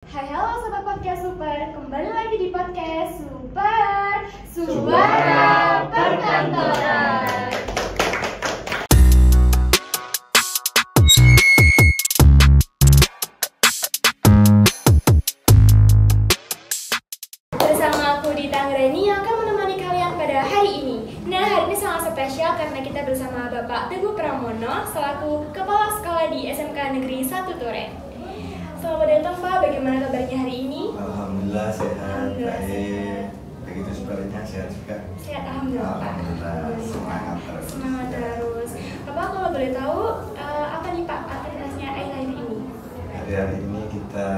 Hai halo sobat podcast Super, kembali lagi di podcast Super Suara Perkantoran. Bersama aku Dita Anggreni yang akan menemani kalian pada hari ini. Nah, hari ini sangat spesial karena kita bersama Bapak Teguh Pramono selaku Kepala Sekolah di SMK Negeri 1 Turen. Selamat datang Pak, bagaimana kabarnya hari ini? Alhamdulillah sehat, baik. Sehat. Begitu sebaliknya sehat juga. Sehat, Alhamdulillah Pak. Alhamdulillah, semangat terus. Semangat terus. Bapak kalau boleh tahu, apa nih Pak aktivitasnya akhir-akhir ini? Hari-hari ini kita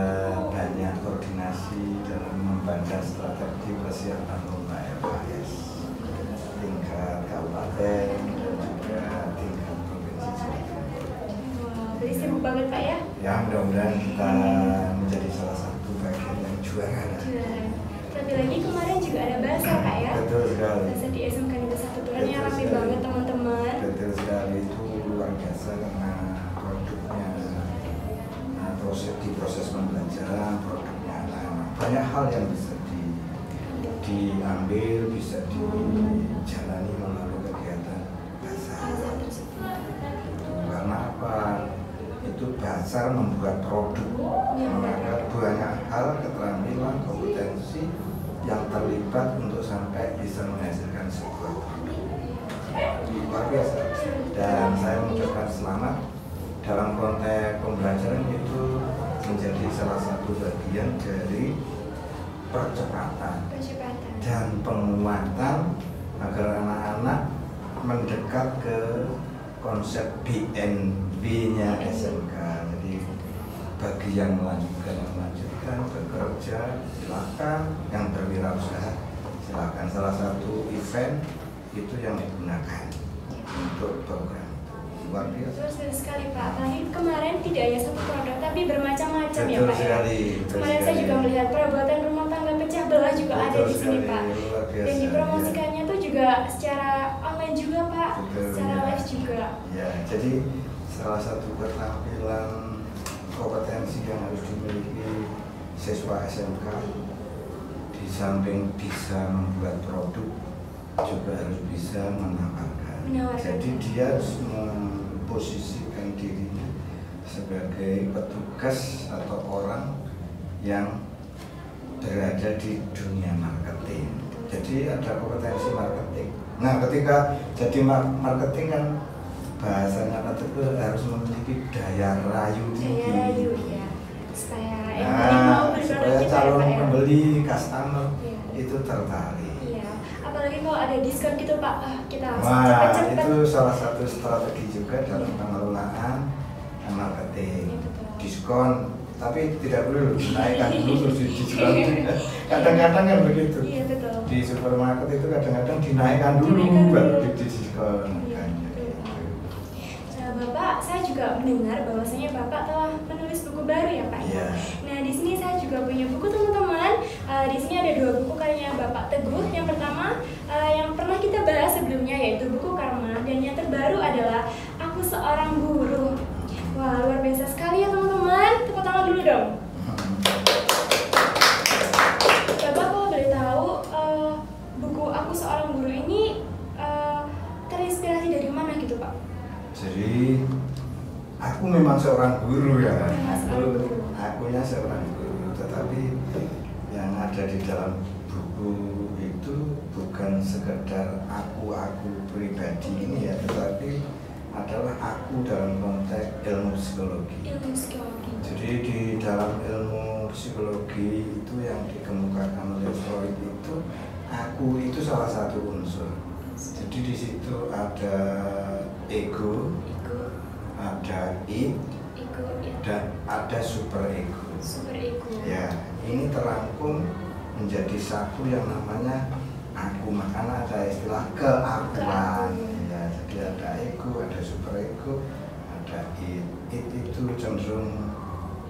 banyak koordinasi dalam membaca strategi persiapan lomba LKS tingkat kabupaten dan juga tingkat provinsi Jawa Timur. Wah, berarti sibuk banget Pak ya? Ya, mudah-mudahan kita menjadi salah satu bagian yang juara. Juara. Tapi lagi kemarin juga ada bahasa Pak ya? Betul sekali. Bahasa di SMK Negeri 1 Turen yang Betul ramai sekali. banget teman-teman. Betul sekali, itu luar biasa karena produknya di proses pembelajaran, produknya anak-anak. Banyak hal yang bisa diambil, bisa dijalani melalui kegiatan bahasa. Karena apa? Itu dasar membuat produk, maka banyak hal, keterampilan, kompetensi yang terlibat untuk sampai bisa menghasilkan sebuah produk. Luar biasa. Dan saya mengucapkan selamat dalam konteks pembelajaran itu menjadi salah satu bagian dari percepatan dan penguatan agar anak-anak mendekat ke konsep BNB-nya SMK. Jadi bagi yang melanjutkan bekerja silakan, yang berwirausaha silakan. Salah satu event itu yang digunakan untuk program luar biasa. Betul sekali Pak, apalagi kemarin tidak hanya satu produk tapi bermacam-macam ya Betul Pak sekali, ya. betul Kemarin saya sekali. juga melihat perabotan rumah tangga pecah belah juga ada Betul di sini sekali, Pak. luar biasa, Dan dipromosikannya tuh juga secara online juga Pak, Betul, secara ya. live juga. Ya, jadi salah satu keterampilan kompetensi yang harus dimiliki siswa SMK di samping bisa membuat produk juga harus bisa menawarkan. Jadi dia harus memposisikan dirinya sebagai petugas atau orang yang berada di dunia marketing. Jadi ada kompetensi marketing. Nah, ketika jadi marketing kan bahasanya itu harus memiliki daya rayu tinggi. Daya rayu ya, supaya yang Nah, mau beli supaya produk kita calon ya, Pak, ya. pembeli, customer Iya. itu tertarik. Iya, apalagi kalau ada diskon gitu Pak, kita harus Wah, cepet-cepet. itu salah satu strategi juga dalam pengelolaan marketing. Iya, betul. Diskon, tapi tidak perlu dinaikkan dulu terus diskon. Kadang-kadang kan begitu. Iya betul. Di supermarket itu kadang-kadang dinaikkan dulu Dinaikkan baru dulu. di diskon. Iya, Makanya betul. gitu. Nah, Bapak, saya juga mendengar bahwasanya Bapak telah menulis buku baru ya Pak. Iya. Nah, di sini saya juga punya buku teman-teman. Di sini ada 2 buku karyanya Bapak Teguh. Yang pertama yang pernah kita bahas sebelumnya yaitu buku Karma, dan yang terbaru adalah Aku Seorang Guru. Wah, luar biasa sekali ya teman-teman. Tepuk tangan dulu dong. Bapak kalau boleh tahu buku Aku Seorang Guru ini terinspirasi dari mana gitu Pak? Jadi aku memang seorang guru ya. Memang seorang guru. Akunya seorang guru, tetapi yang ada di dalam buku itu bukan sekedar aku pribadi ini ya, tetapi adalah aku dalam konteks ilmu psikologi. Ilmu psikologi. Jadi di dalam ilmu psikologi itu yang dikemukakan oleh Freud itu, aku itu salah satu unsur. Jadi di situ ada ego, ada Ego, ya. dan ada super ego. Super ego. Ya, ini terangkum menjadi satu yang namanya aku. Makanya ada istilah keakuan. Ya, jadi ada ego, ada super ego, ada it. It itu cenderung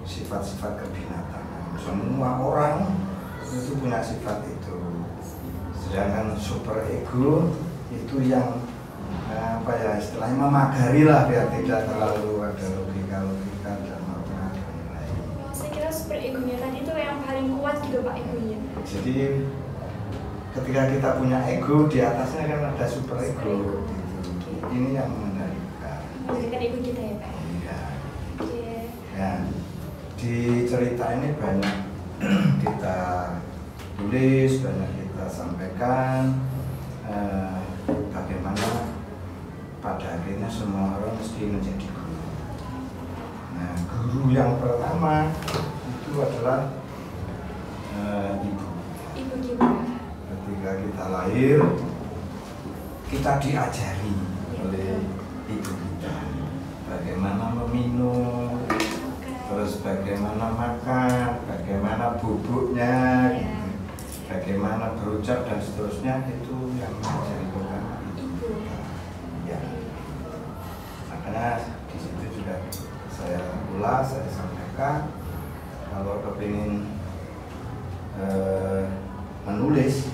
sifat-sifat kebinatangan. Semua orang itu punya sifat itu. Sedangkan super ego itu yang apa ya istilahnya memagari lah biar tidak terlalu ada logika dan makna dan lain. Saya kira super egonya tadi itu kuat gitu Pak egonya. Jadi ketika kita punya ego, di atasnya kan ada super ego. Gitu. Ini yang mengendalikan. Mengendalikan ego kita ya Pak. Iya. Oke. Ya, di cerita ini banyak kita tulis, banyak kita sampaikan bagaimana pada akhirnya semua orang mesti menjadi guru. Nah, guru yang pertama itu adalah ibu. Ibu kita. Ketika kita lahir, kita diajari oleh ibu kita bagaimana meminum, terus bagaimana makan, bagaimana bubuknya, gitu. Bagaimana berucap dan seterusnya, itu yang menjadi pertama ibu. Ya. Makanya di situ juga saya ulas, saya sampaikan kalau kepingin menulis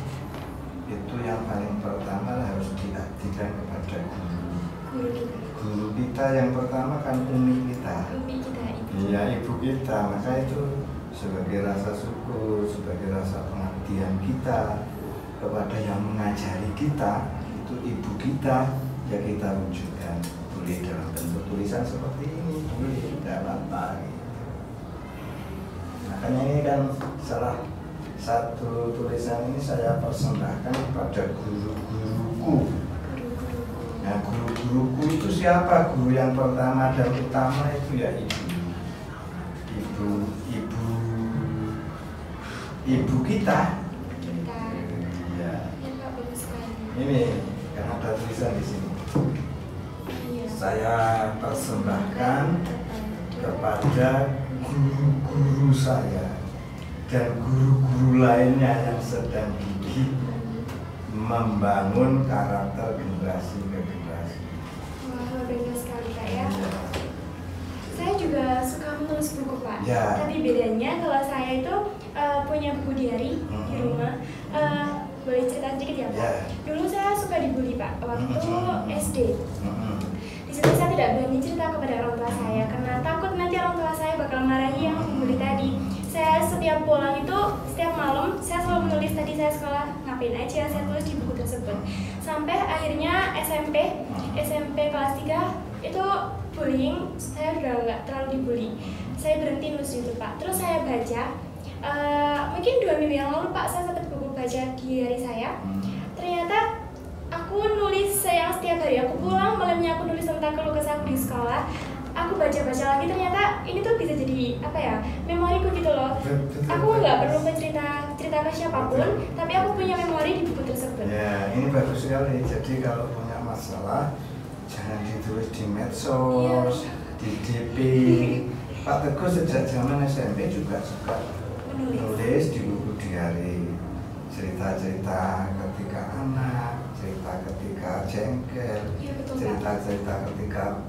itu yang paling pertama harus diabdikan kepada guru. Guru kita yang pertama kan umi kita. Umi kita, ibu. Iya, ibu kita. Maka itu sebagai rasa syukur, sebagai rasa pengabdian kita kepada yang mengajari kita, itu ibu kita, ya kita wujudkan. Boleh dalam bentuk tulisan seperti ini, boleh tidak apa-apa gitu. Makanya ini kan salah satu tulisan ini saya persembahkan kepada guru-guruku. Nah, guru-guruku itu siapa? Guru yang pertama dan utama itu ya ibu. Ibu kita. Iya. Ini kan ada tulisan di sini. Saya persembahkan kepada guru-guru saya dan guru-guru lainnya yang sedang gigih membangun karakter generasi ke generasi. Wah, luar biasa sekali Kak ya. Saya juga suka menulis buku Pak. Ya. Tapi bedanya kalau saya itu punya buku diary di rumah. Boleh cerita sedikit ya Pak? Ya. Dulu saya suka dibully Pak waktu SD. Di situ saya tidak berani cerita kepada orang tua saya karena takut nanti orang tua saya bakal marahi yang membuli tadi. Saya setiap pulang itu, setiap malam saya selalu menulis tadi saya sekolah ngapain aja, saya tulis di buku tersebut. Sampai akhirnya SMP kelas 3 itu bullying, saya udah nggak terlalu dibully. Saya berhenti nulis itu Pak. Terus saya baca, mungkin 2 minggu yang lalu Pak, saya dapat buku baca diary saya. Ternyata aku nulis yang setiap hari aku pulang, malamnya aku nulis tentang keluh kesah aku di sekolah. Aku baca-baca lagi, ternyata ini tuh bisa jadi apa ya, memoriku gitu loh. Aku nggak perlu cerita ke siapapun, tapi aku punya memori di buku tersebut. Ya, ini bagus sekali. Jadi kalau punya masalah jangan ditulis di medsos, di DP. Pak Teguh sejak zaman SMP juga suka menulis di buku diary cerita-cerita ketika anak, cerita ketika jengkel, cerita-cerita ketika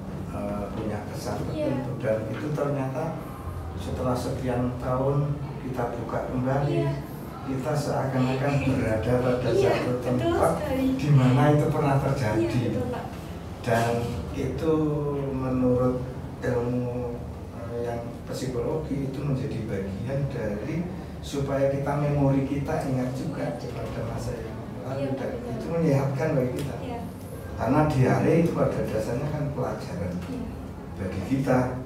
punya kesan tertentu, dan itu ternyata setelah sekian tahun kita buka kembali, kita seakan-akan berada pada satu tempat di mana itu pernah terjadi, dan itu menurut ilmu yang psikologi itu menjadi bagian dari supaya kita memori kita ingat juga pada masa yang lalu, dan itu menyehatkan bagi kita. Karena diare itu pada dasarnya kan pelajaran bagi kita.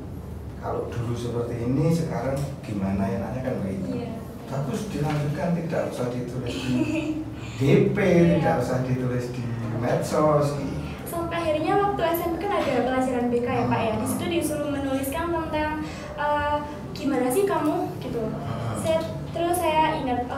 Kalau dulu seperti ini, sekarang gimana enaknya kan begitu. Bagus dilanjutkan, tidak usah ditulis di DP, tidak usah ditulis di medsos. Sampai akhirnya waktu SMP kan ada pelajaran BK ya Pak ya. Di situ disuruh menuliskan tentang gimana sih kamu gitu. Terus saya ingat,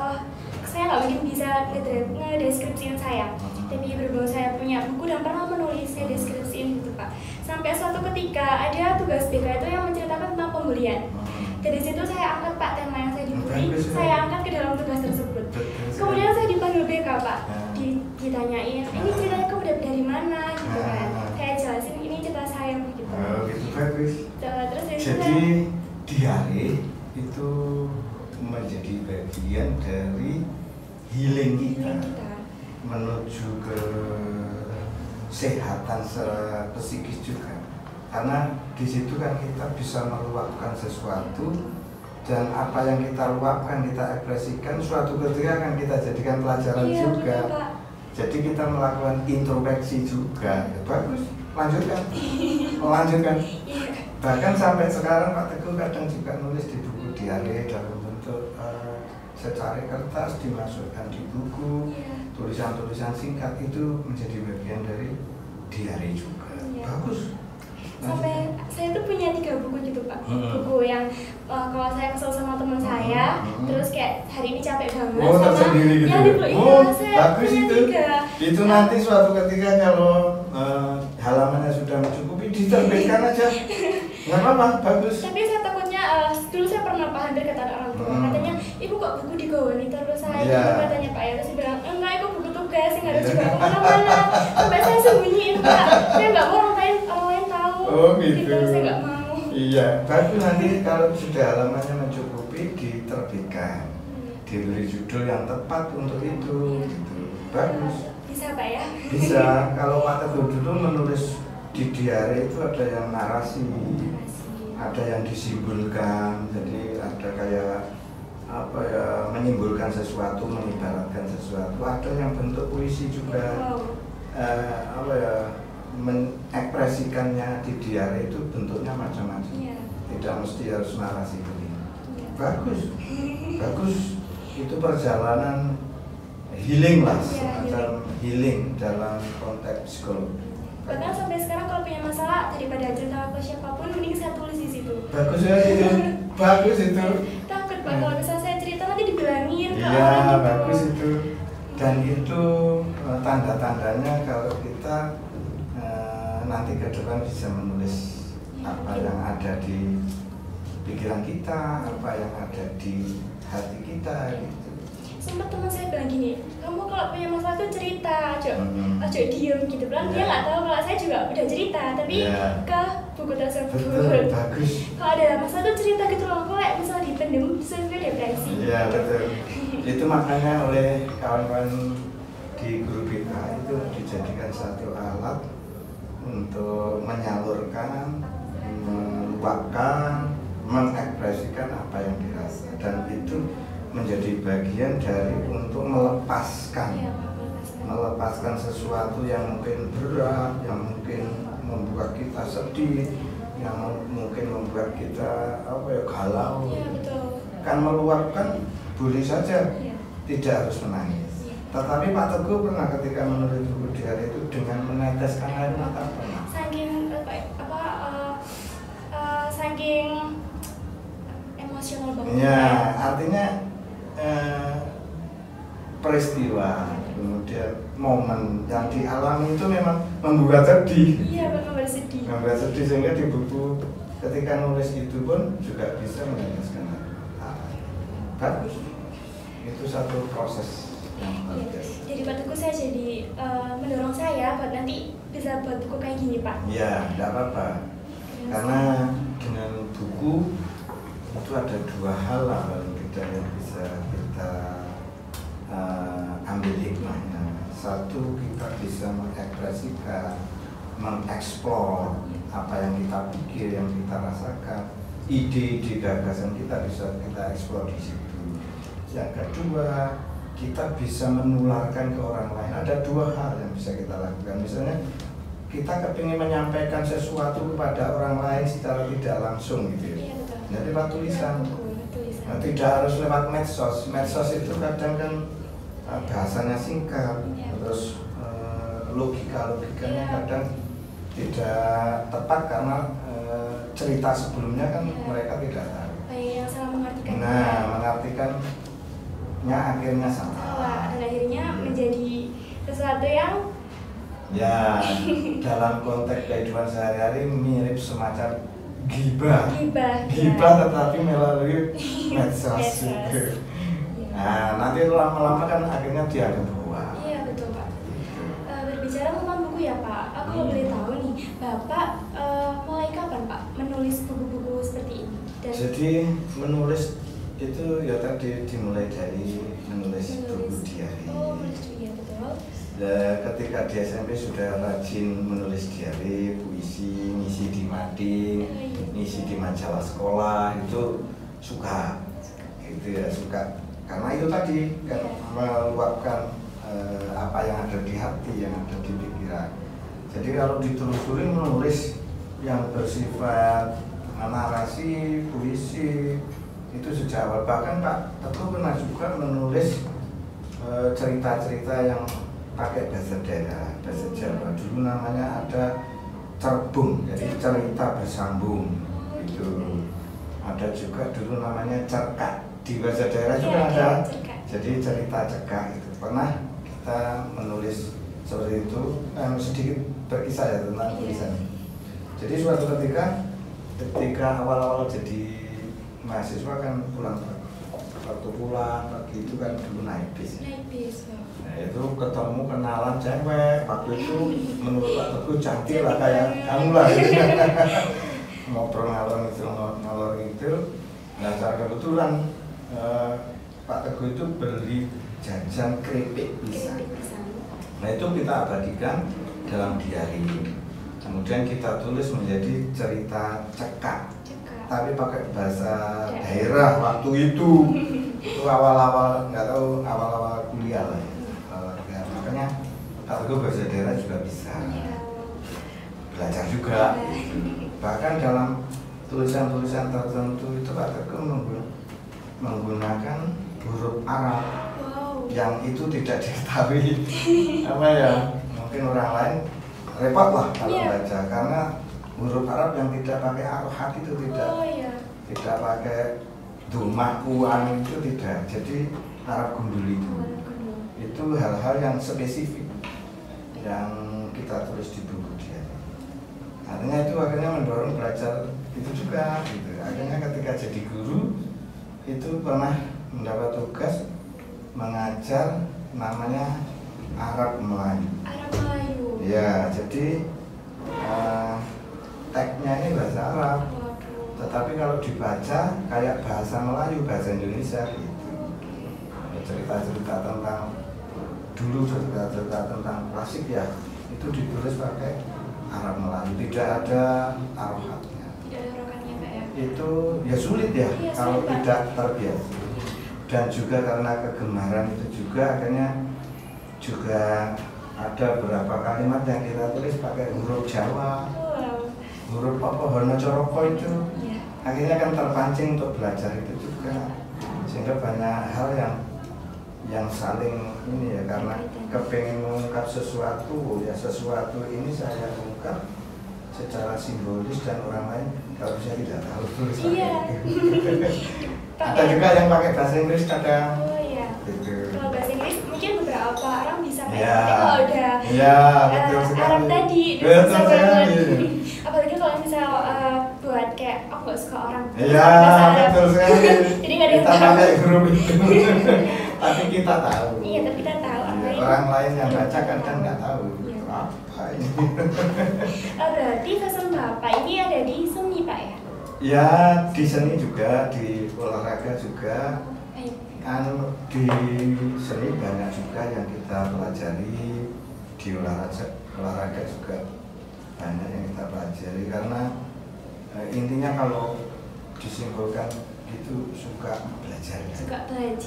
saya nggak mungkin bisa ngedeskripsiin saya. Tapi berhubung saya punya buku dan pernah menulis, saya deskripsiin gitu Pak. Sampai suatu ketika ada tugas BK itu yang menceritakan tentang pembulian. Dari situ saya angkat Pak tema yang saya dibully, saya angkat ke dalam tugas tersebut. Kemudian saya dipanggil BK Pak, ditanyain, ini ceritanya kamu dapat dari mana gitu kan. Saya jelasin ini cerita saya gitu. Gitu bagus. Terus jadi diare itu menjadi bagian dari healing kita. Menuju ke kesehatan secara psikis juga, karena di situ kan kita bisa meluapkan sesuatu dan apa yang kita luapkan, kita ekspresikan, suatu ketika akan kita jadikan pelajaran juga. Betul, Pak. Jadi kita melakukan introspeksi juga. Ya, bagus, lanjutkan. Melanjutkan. Bahkan sampai sekarang Pak Teguh kadang juga nulis di buku diare dalam bentuk secari kertas, dimasukkan di buku. Tulisan-tulisan singkat itu menjadi bagian dari diare juga. Bagus. Sampai saya tuh punya 3 buku gitu Pak. Buku yang kalau saya kesel sama teman saya, terus kayak hari ini capek banget sama tersendiri gitu. Bagus itu. 3. Itu nanti suatu ketika kalau halamannya sudah mencukupi diterbitkan aja. Nggak apa-apa, bagus. Tapi saya takutnya dulu saya pernah Pak hampir kata orang tua, katanya ibu kok buku digawani terus saya gitu, katanya Pak ya, terus dia bilang enggak, itu buku tugas yang harus dibawa kemana-mana. Sampai saya sembunyiin Pak, saya nggak mau orang lain tahu. Oh gitu. Saya nggak mau. Iya, bagus nanti kalau sudah halamannya mencukupi diterbitkan, diberi judul yang tepat untuk itu, gitu. Bagus. Bisa Pak ya? Bisa. Kalau Pak Teguh dulu menulis di diare itu ada yang narasi, ada yang disimbolkan, jadi ada kayak apa ya, menyimpulkan sesuatu, mengibaratkan sesuatu, ada yang bentuk puisi juga. Apa ya, mengekspresikannya di diare itu bentuknya macam-macam. Tidak mesti harus narasi begini. Bagus, bagus. Itu perjalanan healing lah, semacam healing dalam konteks psikologi. Bahkan sampai sekarang kalau punya masalah, daripada cerita ke siapapun, mending saya tulis di situ. Bagus ya itu, bagus itu. Takut Pak, kalau misalnya saya cerita nanti dibilangin ke iya, orang gitu. Bagus itu. Dan itu tanda-tandanya kalau kita nanti ke depan bisa menulis apa yang ada di pikiran kita, apa yang ada di hati kita gitu. Sempat teman saya bilang gini, kamu kalau punya masalah tuh cerita, aja diem gitu. Bilang dia nggak tahu kalau saya juga udah cerita, tapi ke buku tersebut. Betul, bagus. Kalau ada masalah tuh cerita gitu loh, kalau misalnya dipendem, sesuai depresi. Iya betul. Itu makanya oleh kawan-kawan di guru BK itu dijadikan satu alat untuk menyalurkan, meluapkan, mengekspresikan apa yang dirasa, dan itu menjadi bagian dari untuk melepaskan sesuatu yang mungkin berat, yang mungkin membuat kita sedih, yang mungkin membuat kita apa ya, galau. Kan meluapkan boleh saja, tidak harus menangis. Tetapi Pak Teguh pernah ketika menulis buku diare itu dengan meneteskan air mata pernah. Saking emosional banget. Ya, artinya peristiwa, kemudian momen yang dialami itu memang membuat sedih. Iya, membuat sedih. Membuat sedih, sehingga di buku ketika nulis itu pun juga bisa meneteskan air mata. Bagus. Itu satu proses yang bagus. Jadi Pak Teguh, saya jadi mendorong saya buat nanti bisa buat buku kayak gini Pak. Iya, tidak apa-apa. Karena dengan buku itu ada 2 hal lah paling tidak yang bisa kita ambil hikmahnya. Satu, kita bisa mengekspresikan, mengeksplor apa yang kita pikir, yang kita rasakan, ide-ide gagasan kita bisa kita eksplor di situ. Yang kedua, kita bisa menularkan ke orang lain. Ada 2 hal yang bisa kita lakukan. Misalnya kita kepingin menyampaikan sesuatu kepada orang lain secara tidak langsung gitu ya. Jadi lewat tulisan. Nah, tidak harus lewat medsos. Medsos itu kadang kan bahasanya singkat, terus logikanya kadang tidak tepat karena cerita sebelumnya kan mereka tidak tahu. Yang salah mengartikan. Nah, mengartikannya akhirnya salah. Dan akhirnya menjadi sesuatu yang dalam konteks kehidupan sehari-hari mirip semacam gibah tetapi melalui medsos gitu. Nah, nanti lama-lama kan akhirnya dianggap bahwa. Iya betul Pak. Berbicara tentang buku ya Pak, aku boleh tahu nih, Bapak mulai kapan Pak menulis buku-buku seperti ini? Jadi menulis itu ya tadi dimulai dari menulis buku diare. Oh, iya betul. Ketika di SMP sudah rajin menulis diare, puisi, ngisi di mading, ngisi di majalah sekolah, itu suka itu ya, suka karena itu tadi kan meluapkan apa yang ada di hati, yang ada di pikiran. Jadi kalau ditelusuri menulis yang bersifat narasi, puisi itu sejak awal. Bahkan Pak Teguh pernah juga menulis cerita-cerita yang pakai bahasa daerah, bahasa Jawa. Dulu namanya ada cerbung, jadi cerita bersambung itu. Ada juga dulu namanya cerkak, di bahasa daerah juga ada. Jadi cerita cekak itu pernah kita menulis seperti itu, sedikit berkisah ya tentang tulisan. Jadi suatu ketika awal-awal jadi mahasiswa kan pulang pergi itu kan dulu naik bis. Nah itu ketemu kenalan cewek, waktu itu menurut Pak Teguh cantik lah kayak kamu lah gitu. Ngobrol ngalor itu. Nah secara kebetulan Pak Teguh itu beli jajan keripik pisang. Nah itu kita abadikan dalam diari. Kemudian kita tulis menjadi cerita cekak. Tapi pakai bahasa daerah waktu itu. Itu awal-awal, nggak tahu awal-awal kuliah lah ya. Makanya Pak Teguh bahasa daerah juga bisa. Belajar juga. Bahkan dalam tulisan-tulisan tertentu itu Pak Teguh menggunakan huruf Arab yang itu tidak diketahui apa ya, mungkin orang lain repot lah kalau baca karena huruf Arab yang tidak pakai arhat itu tidak pakai dumah kuan itu tidak, jadi Arab gundul itu hal-hal yang spesifik yang kita tulis di buku dia. Artinya itu akhirnya mendorong belajar itu juga gitu. Akhirnya ketika jadi guru itu pernah mendapat tugas mengajar namanya Arab Melayu. Ya, jadi teksnya ini bahasa Arab, tetapi kalau dibaca kayak bahasa Melayu, bahasa Indonesia gitu. Cerita-cerita tentang dulu, cerita-cerita tentang klasik ya, itu ditulis pakai Arab Melayu, tidak ada arhatnya. Tidak ada rokatnya Pak ya? Itu ya sulit ya, kalau sulit, tidak terbiasa. Dan juga karena kegemaran itu juga akhirnya juga ada beberapa kalimat yang kita tulis pakai huruf Jawa, huruf apa Honocoroko itu. Akhirnya kan terpancing untuk belajar itu juga, sehingga banyak hal yang saling ini ya, karena kepengen mengungkap sesuatu ya, sesuatu ini saya ungkap secara simbolis dan orang lain kalau saya tidak tahu tulis ada juga yang pakai bahasa Inggris kadang. Gitu. Kalau bahasa Inggris mungkin beberapa orang bisa pakai, tapi kalau udah Arab tadi betul sekali. Apalagi kalau misal buat kayak aku nggak suka orang betul sekali. Jadi nggak ada yang kita pakai huruf itu tapi kita tahu. Iya, tapi kita tahu apa ini. Orang lain yang baca kadang nggak tahu apa ini. Berarti pesan Bapak ini ada di seni Pak ya? Ya, di seni juga, di olahraga juga. Kan di seni banyak juga yang kita pelajari, di olahraga juga banyak yang kita pelajari karena intinya kalau disimpulkan itu suka belajar.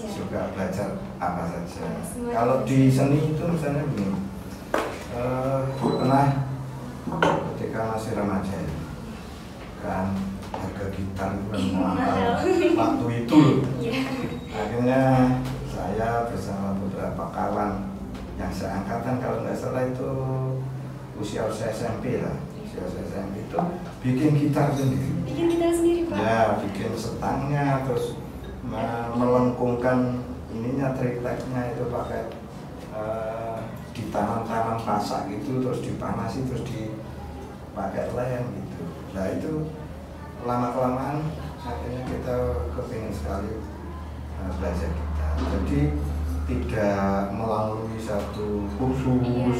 Suka belajar apa saja. Kalau di seni itu misalnya begini, pernah ketika masih remaja kan harga gitar itu kan mahal waktu itu loh. Akhirnya saya bersama beberapa kawan yang seangkatan, kalau nggak salah itu usia SMP lah, usia SMP itu bikin gitar sendiri. Pak? Ya, bikin setangnya, terus melengkungkan ininya, triteknya itu pakai ditanam-tanam pasak gitu, terus dipanasi, terus dipakai lem gitu. Nah itu lama-kelamaan akhirnya kita kepingin sekali belajar gitar. Jadi tidak melalui satu kursus,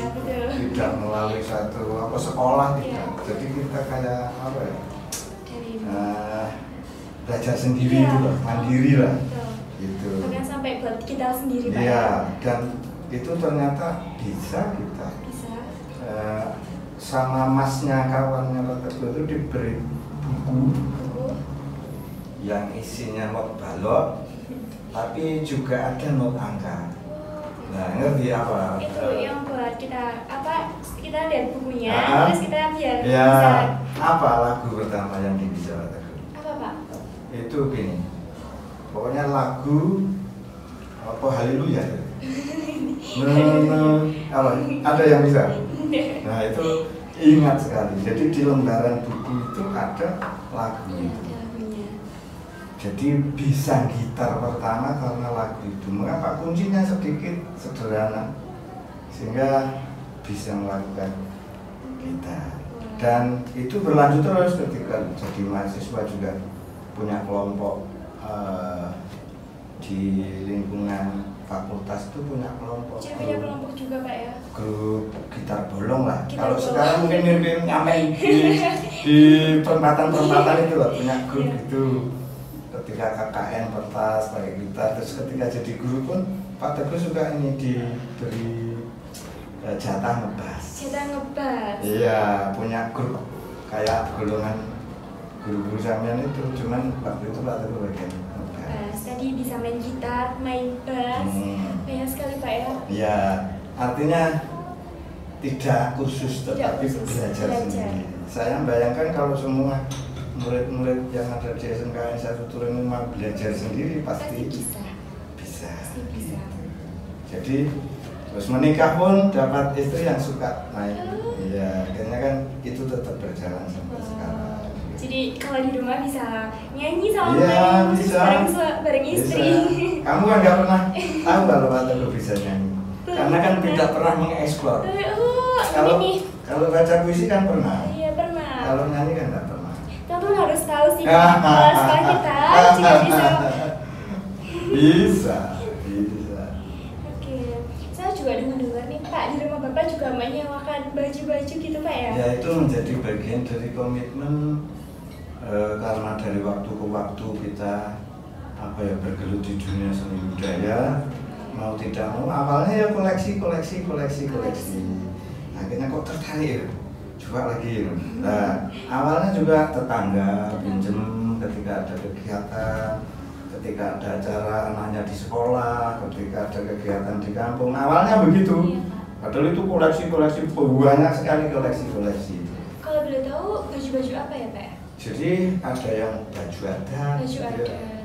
tidak melalui satu sekolah, tidak. Jadi kita kayak apa ya? Belajar sendiri itu loh, mandiri lah. Gitu. Bahkan sampai buat kita sendiri Pak. Iya, dan itu ternyata bisa kita. Sama masnya kawannya Pak Teguh itu diberi buku yang isinya not balok, tapi juga ada not angka. Nah, ngerti apa? Itu yang buat kita kita lihat bukunya, terus kita biar ya, bisa. Apa lagu pertama yang bisa Pak Teguh? Apa Pak? Itu gini, pokoknya lagu apa haleluya. Apa? Ada yang bisa? Nah itu ingat sekali. Jadi di lembaran buku itu ada lagu itu. Jadi bisa gitar pertama karena lagu itu. Mengapa? Kuncinya sedikit sederhana sehingga bisa melakukan gitar. Dan itu berlanjut terus ketika jadi mahasiswa juga punya kelompok di lingkungan fakultas itu punya kelompok. Jadi punya kelompok juga Pak ya? Grup gitar bolong lah. Gitar Kalau bolong. sekarang mungkin mirip ngamen di perempatan-perempatan itu lah punya grup gitu. Ketika KKN pentas pakai gitar, terus ketika jadi guru pun Pak Teguh juga ini diberi jatah ngebas. Jatah ngebas. Iya, punya grup kayak golongan guru-guru sampean itu, cuman waktu itu Pak Teguh bagian ngebas. Tadi bisa main gitar, main bass, banyak sekali Pak ya. Iya, artinya tidak kursus tetapi kursus, belajar sendiri. Saya bayangkan kalau semua murid-murid yang ada di SMKN 1 Turin mau belajar sendiri pasti bisa. Bisa. Pasti bisa. Jadi terus menikah pun dapat istri yang suka main. Iya, akhirnya kan itu tetap berjalan sampai sekarang. Jadi kalau di rumah bisa nyanyi sama Iya, main bisa. bareng istri. Bisa. Kamu kan nggak pernah tahu kalau Pak Teguh bisa nyanyi. Karena kan tidak pernah mengeksplor. Kalau baca puisi kan pernah. Iya pernah. Kalau nyanyi kan nggak pernah. Teman harus tahu sih kalau sekolah kita juga bisa. Bisa. Oke, saya juga dengar nih Pak, di rumah Bapak juga menyewakan baju-baju gitu Pak ya? Ya itu menjadi bagian dari komitmen karena dari waktu ke waktu kita bergelut di dunia seni budaya, mau tidak mau awalnya ya koleksi. Akhirnya kok tertarik coba lagi. Nah, awalnya juga tetangga pinjem ketika ada kegiatan, ketika ada acara anaknya di sekolah, ketika ada kegiatan di kampung. Awalnya begitu. Padahal itu koleksi banyak sekali koleksi. Kalau boleh tahu baju-baju apa ya Pak? Jadi ada yang baju adat.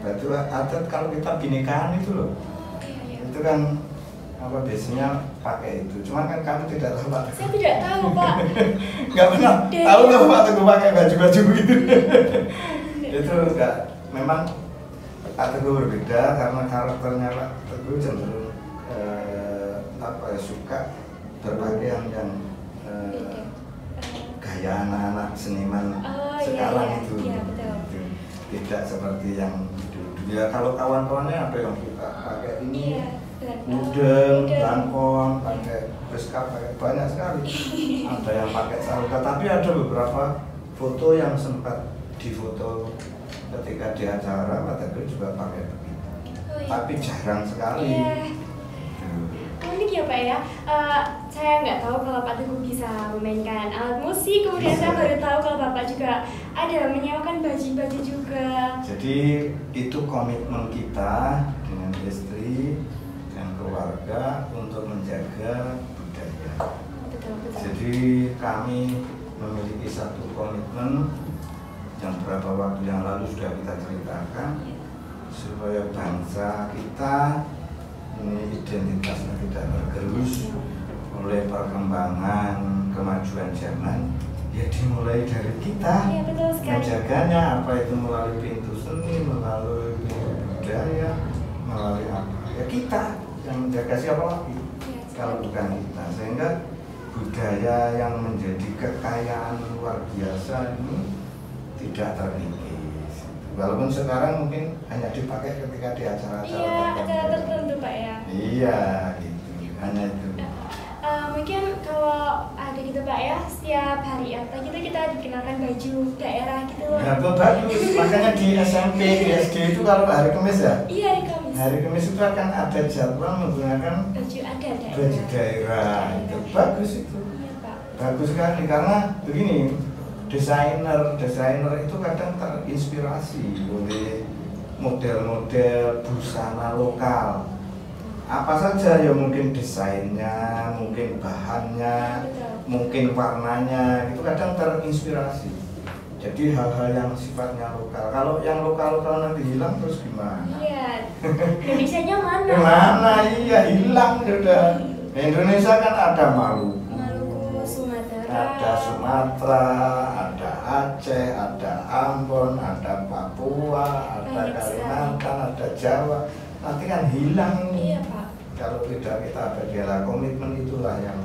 Baju adat kalau kita binekaan itu loh. Iya. Itu kan biasanya pakai itu. Cuman kan kamu tidak tahu Pak. Saya tidak tahu Pak. Nggak pernah tahu kalau Pak Teguh pakai baju begitu. Itu enggak. Memang Pak Teguh berbeda karena karakternya Pak Teguh cenderung suka berpakaian yang gaya anak-anak seniman sekarang itu. Iya, betul. Tidak seperti yang dulu. Ya kalau kawan-kawannya ada yang suka pakai ini. Mudeng, langkong, pakai beskap, pakai banyak sekali. Ada yang pakai saruka, tapi ada beberapa foto yang sempat difoto ketika di acara Pak Teguh juga pakai begitu. Tapi jarang sekali. Unik ya Pak ya. Saya nggak tahu kalau Pak Teguh bisa memainkan alat musik. Kemudian saya baru tahu kalau Bapak juga ada menyewakan baju-baju juga. Jadi itu komitmen kita dengan istri dan keluarga untuk menjaga budaya. Betul. Jadi kami memiliki satu komitmen yang beberapa waktu yang lalu sudah kita ceritakan supaya bangsa kita ini identitasnya tidak tergerus oleh perkembangan kemajuan zaman. Ya dimulai dari kita menjaganya, apa itu melalui pintu seni, melalui budaya, melalui apa ya kita yang menjaga, siapa lagi kalau bukan kita. Sehingga budaya yang menjadi kekayaan luar biasa ini tidak terkikis. Walaupun sekarang mungkin hanya dipakai ketika di acara-acara tertentu. Acara tertentu Pak ya. Iya gitu, hanya itu. Mungkin kalau ada gitu Pak ya, setiap hari apa gitu kita dikenakan baju daerah gitu. Ya bagus, makanya di SMP, di SD itu kalau hari Kamis ya? Iya, hari Kamis. Hari Kamis itu akan ada jadwal menggunakan baju adat daerah. Baju daerah. Itu bagus itu. Iya Pak. Bagus sekali karena begini, desainer itu kadang terinspirasi oleh model-model busana lokal. Apa saja ya, mungkin desainnya, mungkin bahannya, mungkin warnanya, itu kadang terinspirasi. Jadi hal-hal yang sifatnya lokal. Kalau yang lokal-lokal nanti hilang terus gimana? Iya. Indonesianya mana? Gimana? Iya, hilang sudah. Indonesia kan ada Maluku, Sumatera, ada Sumatera, ada Aceh, ada Ambon, ada Papua, ada Kalimantan, ada Jawa. Nanti kan hilang. Iya, Pak. Kalau tidak kita bela komitmen itulah yang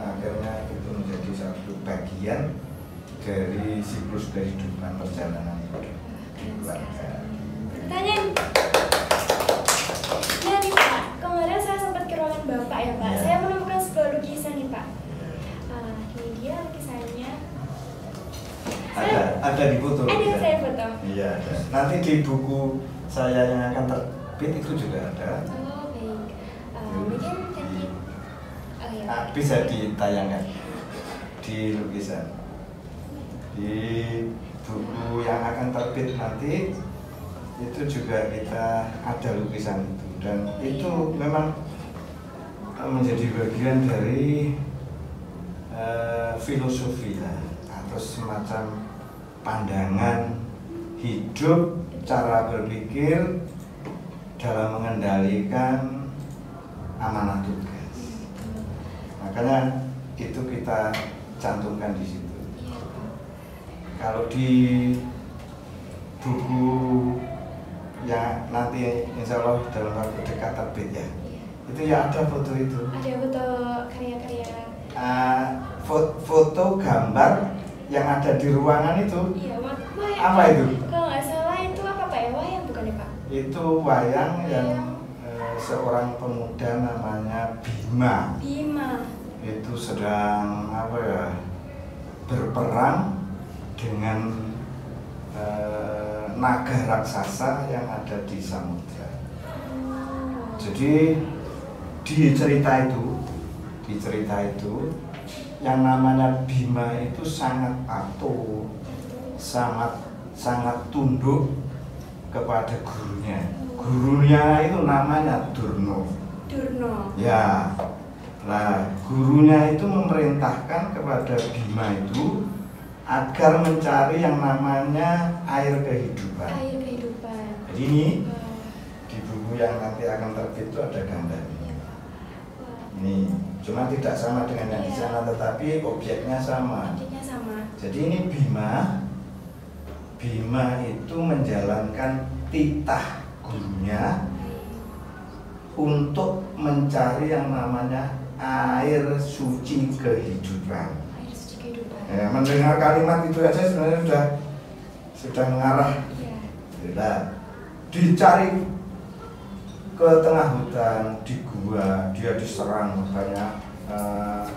akhirnya itu menjadi satu bagian dari siklus kehidupan perjalanan hidup. Pertanyaan. Ya nih Pak, kemarin saya sempat ke ruangan Bapak ya Pak. Ya. Saya menemukan sebuah lukisan nih Pak. Ini dia lukisannya. Ada di foto. Ada ya? saya foto. Iya ada. Nanti di buku saya yang akan terbit itu juga ada. Oh baik. Mungkin nanti. Oh iya. Bisa ditayangkan di lukisan. Di buku yang akan terbit nanti itu juga kita ada lukisan itu, dan itu memang menjadi bagian dari filosofi ya, atau semacam pandangan hidup, cara berpikir dalam mengendalikan amanah tugas. Makanya itu kita cantumkan di situ. Kalau di buku yang nanti insya Allah dalam waktu dekat terbit ya, itu ya ada foto itu. Ada foto karya-karya. Foto gambar yang ada di ruangan itu. Iya, Apa itu? Kalau nggak salah itu apa Pak? Wayang bukan ya Pak? Itu wayang yang seorang pemuda namanya Bima. Itu sedang apa ya, berperang dengan naga raksasa yang ada di samudra. Jadi di cerita itu yang namanya Bima itu sangat patuh, sangat tunduk kepada gurunya. Gurunya itu namanya Durno. Ya. Nah, gurunya itu memerintahkan kepada Bima itu agar mencari yang namanya air kehidupan. Jadi ini di buku yang nanti akan terbit itu ada gambarnya. Ini cuma tidak sama dengan yang di sana, tetapi objeknya sama. Jadi ini Bima itu menjalankan titah gurunya untuk mencari yang namanya air suci kehidupan. Ya, mendengar kalimat itu aja sebenarnya sudah mengarah. Ya. Dicari ke tengah hutan, di gua, dia diserang banyak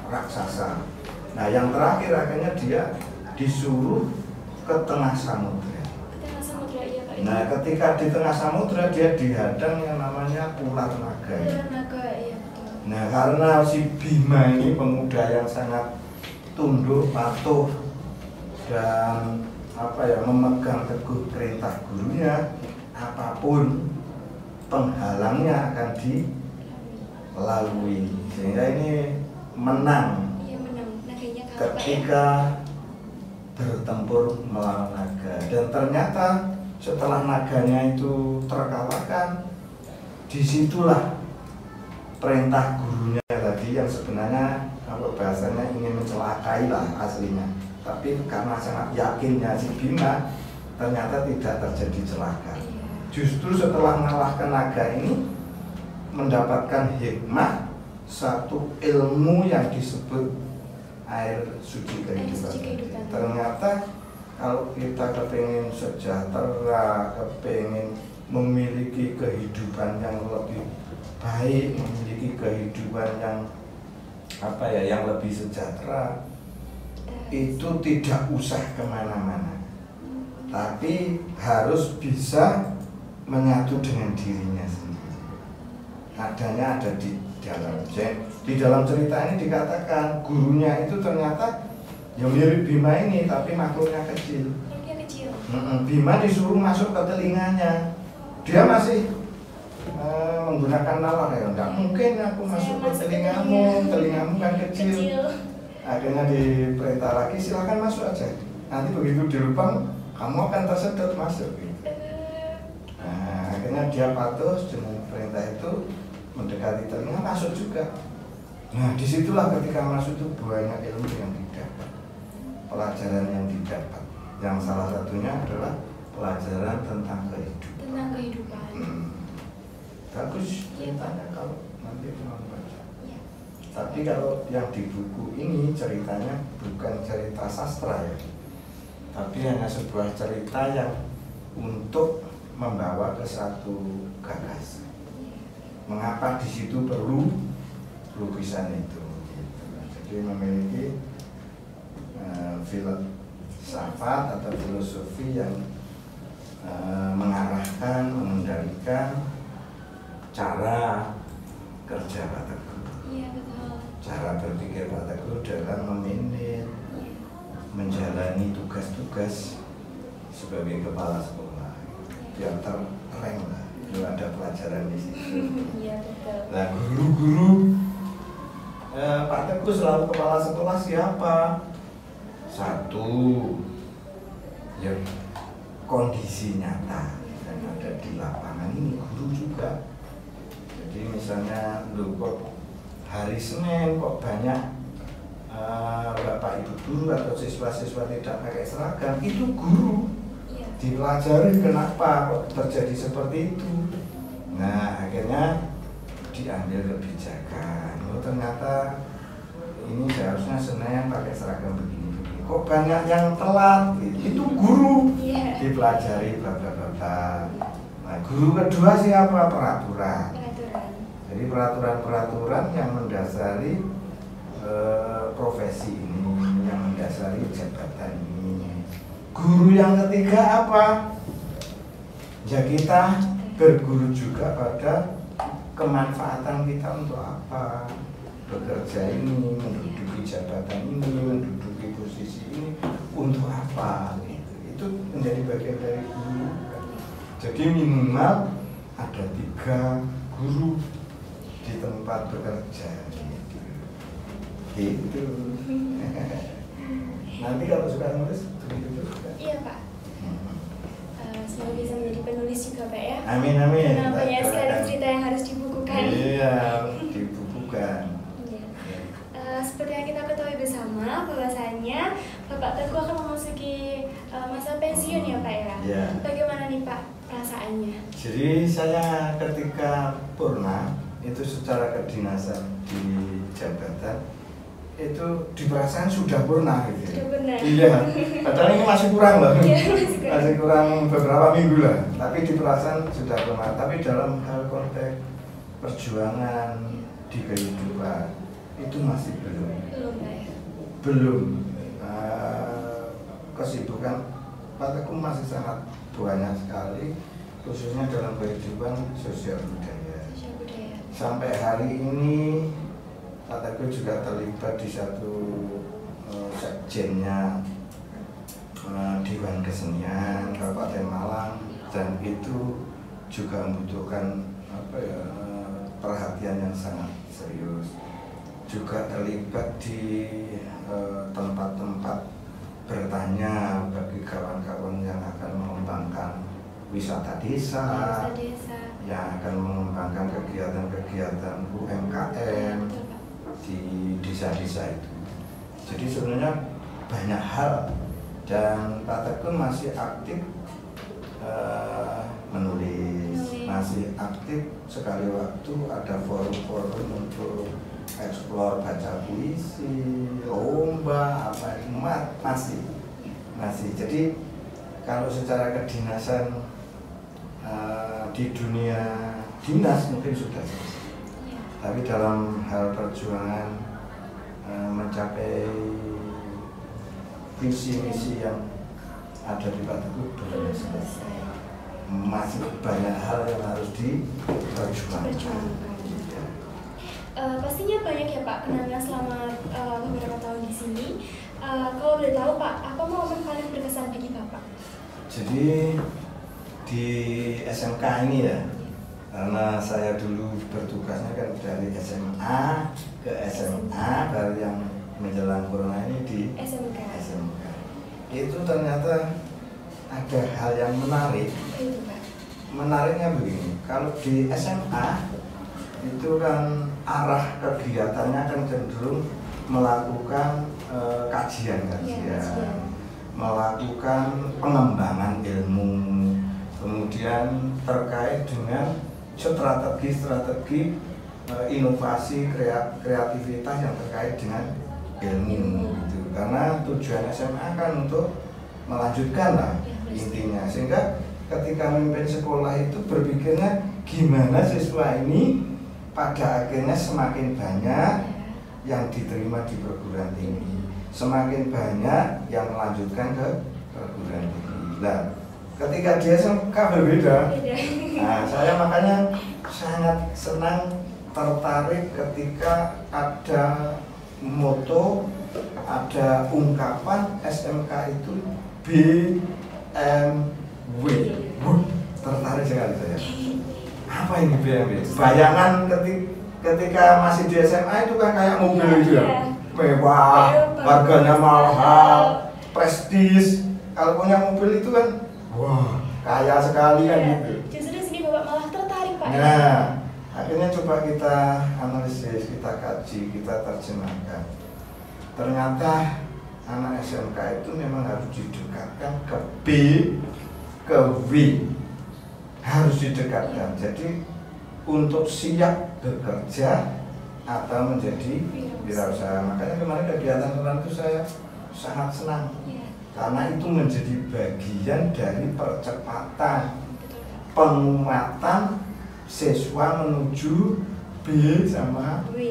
raksasa. Nah, yang terakhir akhirnya dia disuruh ke tengah samudra. Nah, ketika di tengah samudra dia dihadang yang namanya ular naga. Nah, karena si Bima ini pemuda yang sangat tunduk, patuh, dan memegang teguh perintah gurunya, apapun penghalangnya akan dilalui, sehingga ini menang. Ketika bertempur melawan naga, dan ternyata setelah naganya itu terkalahkan, disitulah perintah gurunya tadi yang sebenarnya kalau bahasanya ingin mencelakai lah aslinya, tapi karena sangat yakinnya si Bima, ternyata tidak terjadi celaka. Justru setelah mengalahkan naga ini mendapatkan hikmah, satu ilmu yang disebut air suci kehidupan. Ternyata kalau kita kepingin sejahtera, kepingin memiliki kehidupan yang lebih baik, memiliki kehidupan yang yang lebih sejahtera, itu tidak usah kemana-mana, tapi harus bisa menyatu dengan dirinya sendiri. Adanya ada di dalam cerita ini dikatakan gurunya itu ternyata Ya mirip Bima ini, tapi makhluknya kecil. Makhluknya kecil. Bima disuruh masuk ke telinganya, dia masih menggunakan nalar ya. Enggak mungkin aku masuk ke telingamu kan kecil. Akhirnya diperintah lagi, silakan masuk aja. Nanti begitu di lubang, kamu akan tersedot masuk. Gitu. Nah, akhirnya dia patuh dengan perintah itu, mendekati telinga, masuk juga. Nah, disitulah ketika masuk itu banyak ilmu yang didapat, pelajaran yang didapat. Yang salah satunya adalah pelajaran tentang kehidupan. Tentang kehidupan. Bagus ceritanya kalau nanti mau baca. Ya. Tapi kalau yang di buku ini ceritanya bukan cerita sastra ya, tapi hanya sebuah cerita yang untuk membawa ke satu gagasan. Mengapa di situ perlu lukisan itu? Gitu. Jadi memiliki filsafat atau filosofi yang mengarahkan, mengendalikan cara kerja Pak Teguh. Iya betul. Cara berpikir Pak Teguh dalam memanage, menjalani tugas-tugas sebagai kepala sekolah. Biar tereng lah, itu ada pelajaran di situ. Iya betul. Nah guru-guru Pak Teguh selalu kepala sekolah siapa? Satu, ya kondisi nyata yang ada di lapangan ini guru juga. Jadi misalnya lu kok hari Senin kok banyak bapak ibu guru atau siswa-siswa tidak pakai seragam, itu guru. Iya. Dipelajari kenapa kok terjadi seperti itu. Nah akhirnya diambil kebijakan. Oh ternyata ini seharusnya Senin pakai seragam begini. Kok banyak yang telat? Itu guru. Iya. Dipelajari bla. Nah guru kedua siapa? Peraturan. Jadi peraturan-peraturan yang mendasari profesi ini, yang mendasari jabatan ini. Guru yang ketiga apa? Ya kita berguru juga pada kemanfaatan kita untuk apa? Bekerja ini, menduduki jabatan ini, menduduki posisi ini untuk apa? Itu menjadi bagian dari guru. Jadi minimal ada 3 guru di tempat bekerja gitu. Nanti kalau suka nulis begitu juga. Iya Pak. Semoga bisa menjadi penulis juga Pak ya. Amin. Karena banyak sekali cerita yang harus dibukukan. Iya, dibukukan. Iya. Seperti yang kita ketahui bersama, bahwasanya Bapak Teguh akan memasuki masa pensiun ya Pak ya. Iya. Bagaimana nih Pak perasaannya? Jadi saya ketika purna itu secara kedinasan di jabatan itu di perasaan sudah purna gitu. Sudah purna. Iya. Padahal ini masih kurang loh. Iya, masih kurang beberapa minggu lah. Tapi di perasaan sudah purna. Tapi dalam hal konteks perjuangan di kehidupan itu masih belum. Belum. Kesibukan Pak Teguh masih sangat banyak sekali, khususnya dalam kehidupan sosial budaya. Sampai hari ini Pak Teguh juga terlibat di satu sekjennya Dewan Kesenian Kabupaten Malang, dan itu juga membutuhkan perhatian yang sangat serius. Juga terlibat di tempat-tempat bertanya bagi kawan-kawan yang akan mengembangkan wisata desa. Yang akan mengembangkan kegiatan-kegiatan UMKM di desa-desa itu. Jadi sebenarnya banyak hal, dan Pak Teguh masih aktif menulis, masih aktif sekali waktu ada forum-forum untuk eksplor baca puisi, lomba, masih. Jadi kalau secara kedinasan di dunia dinas mungkin sudah selesai. Tapi dalam hal perjuangan mencapai visi misi yang ada di Pak Teguh belum selesai. Masih banyak hal yang harus diperjuangkan. Pastinya banyak ya Pak kenangan selama beberapa tahun di sini. Kalau boleh tahu Pak, apa momen paling berkesan bagi Bapak? Jadi di SMK ini ya, karena saya dulu bertugasnya kan dari SMA ke SMA, baru yang menjelang corona ini di SMK. Itu ternyata ada hal yang menarik. Itu Pak. Menariknya begini, kalau di SMA itu kan arah kegiatannya kan cenderung melakukan kajian, melakukan pengembangan ilmu, kemudian terkait dengan strategi inovasi kreativitas yang terkait dengan ilmu gitu. Karena tujuan SMA kan untuk melanjutkan lah intinya, sehingga ketika memimpin sekolah itu berpikirnya gimana siswa ini pada akhirnya semakin banyak yang diterima di perguruan tinggi, semakin banyak yang melanjutkan ke perguruan tinggi. Nah, ketika dia SMK berbeda. Nah, saya makanya sangat senang, tertarik ketika ada moto, ada ungkapan SMK itu BMW. Tertarik sekali saya. Apa ini BMW? Bayangan ketika masih di SMA itu kan kayak mobil itu ya, mewah, harganya mahal, prestis. Kalau punya mobil itu kan, wah, kaya sekali kan gitu. Justru di sini Bapak malah tertarik Pak. Nah, akhirnya coba kita analisis, kita kaji, kita terjemahkan. Ternyata anak SMK itu memang harus didekatkan ke B, ke W, harus didekatkan. Jadi untuk siap bekerja atau menjadi wirausaha. Makanya kemarin kegiatan itu saya sangat senang, karena itu menjadi bagian dari percepatan penguatan siswa menuju B sama W.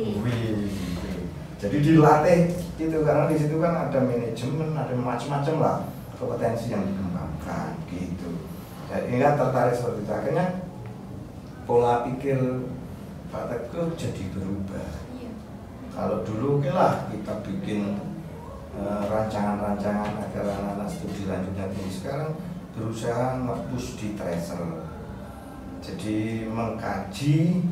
Jadi dilatih itu, karena di situ kan ada manajemen, ada macam-macam lah kompetensi yang dikembangkan gitu. Jadi kan tertarik seperti itu. Akhirnya pola pikir Pak Teguh jadi berubah. Kalau dulu lah kita bikin rancangan-rancangan agar anak-anak studi lanjutnya tinggi, sekarang berusaha nge-push di tracer. Jadi mengkaji,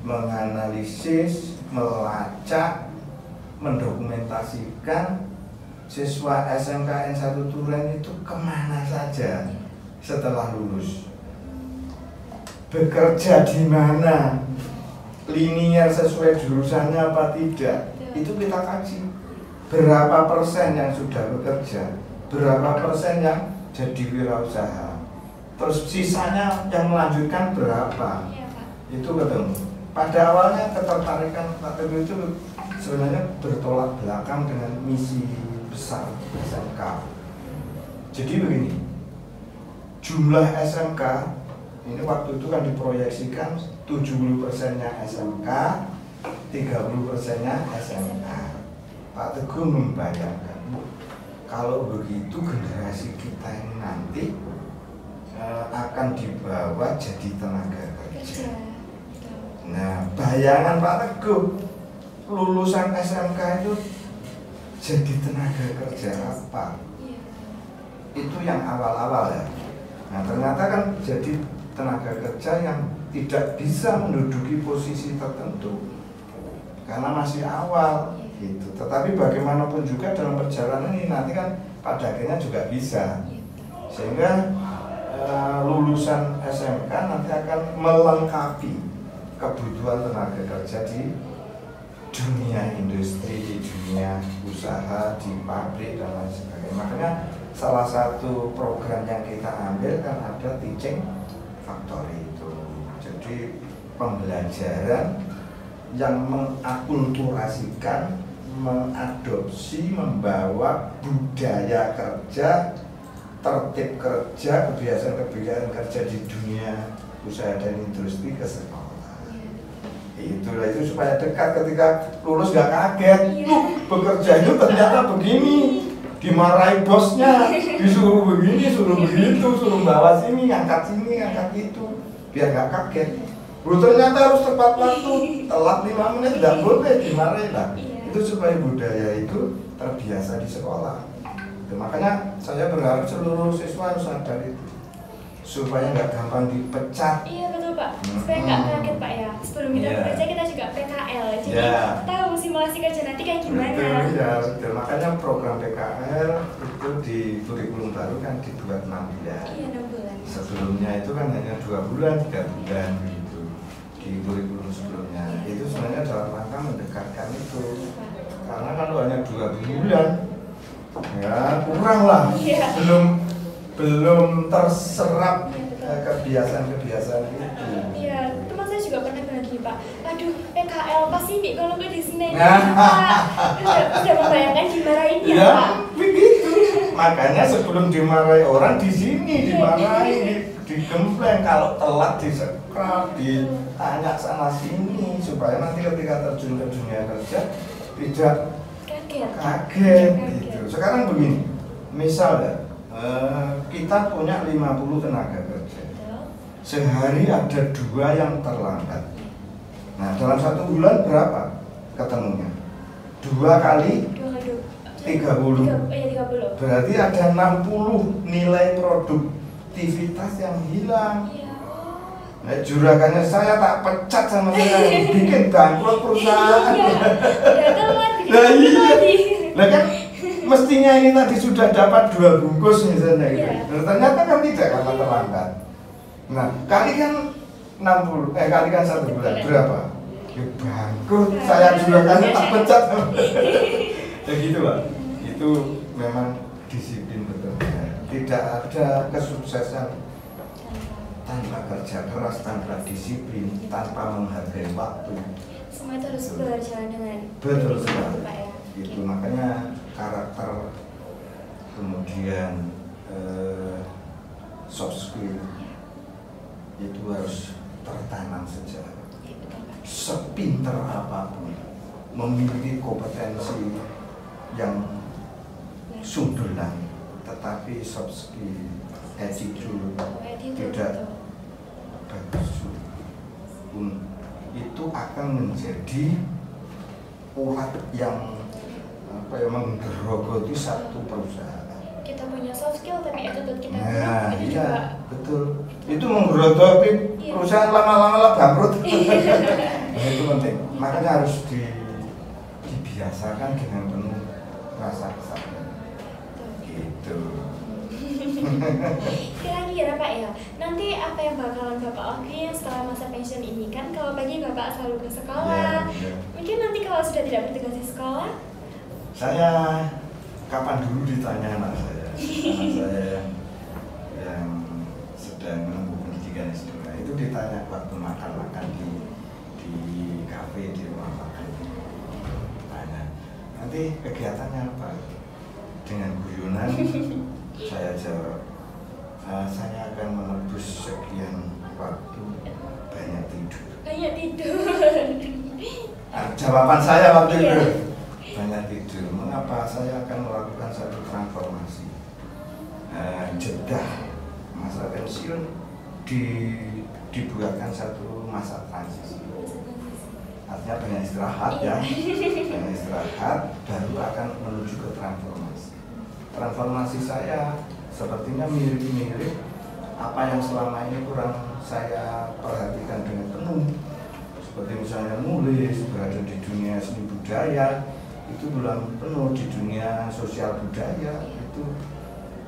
menganalisis, melacak, mendokumentasikan siswa SMKN 1 Turen itu kemana saja setelah lulus, bekerja di mana, linier sesuai jurusannya apa tidak, itu kita kaji. Berapa persen yang sudah bekerja, berapa persen yang jadi wirausaha, terus sisanya yang melanjutkan berapa, itu ketemu. Pada awalnya ketertarikan Pak Teguh itu sebenarnya bertolak belakang dengan misi besar SMK. Jadi begini, jumlah SMK ini waktu itu kan diproyeksikan 70%-nya SMK, 30%-nya SMA. Pak Teguh membayangkan, kalau begitu generasi kita ini nanti akan dibawa jadi tenaga kerja. Nah, bayangan Pak Teguh lulusan SMK itu jadi tenaga kerja apa? Itu yang awal-awal ya. Nah, ternyata kan jadi tenaga kerja yang tidak bisa menduduki posisi tertentu karena masih awal gitu. Tetapi bagaimanapun juga dalam perjalanan ini nanti kan pada akhirnya juga bisa, sehingga lulusan SMK nanti akan melengkapi kebutuhan tenaga kerja di dunia industri, di dunia usaha, di pabrik dan lain sebagainya. Makanya salah satu program yang kita ambil kan ada teaching factory itu. Jadi pembelajaran yang mengakulturasikan, mengadopsi, membawa budaya kerja, tertib kerja, kebiasaan-kebiasaan kerja di dunia usaha dan industri ke sekolah. Itulah itu supaya dekat, ketika lulus gak kaget, bekerja itu ternyata begini, dimarahi bosnya, disuruh begini, suruh begitu, suruh bawa sini, angkat sini, angkat itu, biar gak kaget. Ternyata harus tepat waktu, telat 5 menit, gak boleh, dimarahi lah. Itu supaya budaya itu terbiasa di sekolah. Makanya saya berharap seluruh siswa harus sadar itu supaya nggak gampang dipecat. Iya betul Pak, supaya nggak kaget Pak ya. Sebelum kita bekerja kita juga PKL, jadi tahu simulasi kerja nanti kayak gimana. Betul, ya, betul. Makanya program PKL itu di kurikulum baru kan dibuat 6 bulan. Iya 6 bulan. Sebelumnya itu kan hanya 2 bulan, 3 bulan gitu di kurikulum sebelumnya. Itu sebenarnya dalam rangka mendekatkan itu. Karena kalau hanya 2 bulan, ya kurang lah. Iya. Belum terserap kebiasaan-kebiasaan itu. Iya, teman saya juga pernah bilang gini Pak, aduh PKL pasti nih kalau gue di sini udah membayangkan dimarahin ya Pak. Begitu. Makanya sebelum dimarahi orang di sini dimarahi, digembleng, kalau telat disekrap, ditanya sana sini supaya nanti ketika terjun ke dunia kerja tidak kaget gitu. Sekarang begini, misalnya kita punya 50 tenaga kerja. Sehari ada 2 yang terlambat. Nah, dalam 1 bulan berapa ketemunya? 2 kali 30. Berarti ada 60 nilai produktivitas yang hilang. Nah, juragannya saya tak pecat sama saya, bikin bangkrut perusahaan. Nah, iya. Kan mestinya ini tadi sudah dapat 2 bungkus misalnya gitu. Ternyata kan tidak karena terlambat. Nah, kalikan 1 bulan berapa? Ya bangkrut, saya juragannya tak pecat. Ya gitu Pak. Itu memang disiplin betul. Tidak ada kesuksesan tanpa kerja keras, tanpa disiplin, tanpa menghargai waktu. Semua itu harus berjalan dengan betul sekali. Pak ya. Itu makanya karakter, kemudian soft skill itu harus tertanam sejak sepinter apapun, memiliki kompetensi yang sumberlang, tetapi soft skill, attitude tidak bagus, itu akan menjadi urat yang menggerogoti satu perusahaan. Kita punya soft skill tapi attitude kita itu juga betul. Itu menggerogoti perusahaan, lama-lama bangkrut. Nah, itu penting. Makanya harus dibiasakan dengan penuh rasa kesadaran. Gitu. Kira-kira Pak ya, nanti apa yang bakalan Bapak lakuin setelah masa pensiun ini? Kan kalau pagi Bapak selalu ke sekolah, mungkin nanti kalau sudah tidak bertugas di sekolah? Saya kapan dulu ditanya anak saya yang sedang menempuh pendidikan S2 itu ditanya waktu makan-makan di kafe, di rumah makan, tanya nanti kegiatannya apa? Dengan guyonan saya jawab, saya akan menebus sekian waktu banyak tidur. Jawaban saya waktu itu banyak tidur. Mengapa? Saya akan melakukan satu transformasi, jeda masa pensiun dibuatkan satu masa transisi. Artinya banyak istirahat ya, banyak istirahat baru akan menuju ke transformasi. Transformasi saya sepertinya mirip-mirip apa yang selama ini kurang saya perhatikan dengan penuh. Seperti misalnya nulis, berada di dunia seni budaya, itu belum penuh, di dunia sosial budaya itu